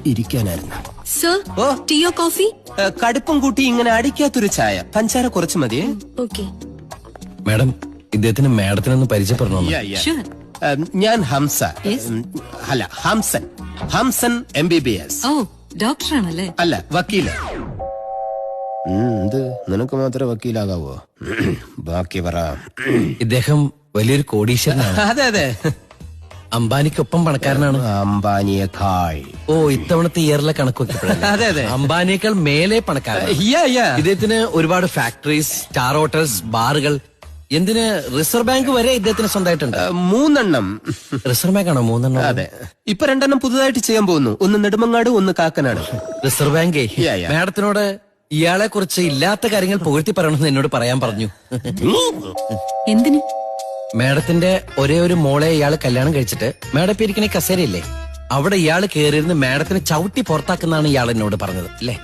ഇരിക്കാനായിരുന്നു. Sir, ടീയോ coffee? കടുപ്പം കൂട്ടി ഇങ്ങനെ അടിക്കാത്തൊരു ചായ, പഞ്ചാര കുറച്ച് മതിയേ. ഓക്കെ മാഡം, ഇദ്ദേഹത്തിന് മാഡത്തിനൊന്ന് പരിചയപ്പെടണം. ഞാൻ ഹംസ. അല്ല, ഹംസൻ. ഹംസൻ MBBS. ഓ, ഡോക്ടറാണല്ലേ? അല്ല, വക്കീല്. നിനക്ക് മാത്രമേ വക്കീലാകാവോ? ബാക്കി പറ. ഇദ്ദേഹം വലിയൊരു കോടീശ്വരനാണ്. അതെ അതെ, അംബാനിക്കൊപ്പം പണക്കാരനാണ്. അംബാനിയേക്കാൾ. ഓ, ഇത്തവണത്തെ ഇയറിലെ കണക്ക് വെക്കപ്പെടില്ല. അതെ അതെ, അംബാനിയേക്കാൾ മേലെ പണക്കാരൻ. ഇദ്ദേഹത്തിന് ഒരുപാട് ഫാക്ടറീസ്, സ്റ്റാർ ഹോട്ടൽസ്, ബാറുകൾ, എന്തിന് റിസർവ് ബാങ്ക് വരെ ഇദ്ദേഹത്തിന് സ്വന്തമായിട്ടുണ്ട്. 3 റിസർവ് ബാങ്ക് ആണോ 3? അതെ, ഇപ്പൊ 2 പുതുതായിട്ട് ചെയ്യാൻ പോകുന്നു. ഒന്ന് നെടുമങ്ങാട്, ഒന്ന് കാക്കനാട്. റിസർവ് ബാങ്കേ മാഡത്തിനോട് ഇയാളെ കുറിച്ച് ഇല്ലാത്ത കാര്യങ്ങൾ പുകഴ്ത്തി പറയണമെന്ന് എന്നോട് പറയാൻ പറഞ്ഞു. എന്തിന്? മാഡത്തിന്റെ ഒരേ ഒരു മോളെ ഇയാള് കല്യാണം കഴിച്ചിട്ട് മാഡം ഇപ്പൊ ഇരിക്കണ കസേരയില്ലേ, അവിടെ ഇയാള് കേറിയിരുന്ന് മാഡത്തിന് ചവിട്ടി പുറത്താക്കുന്നാണ് ഇയാൾ എന്നോട് പറഞ്ഞത്. അല്ലേ?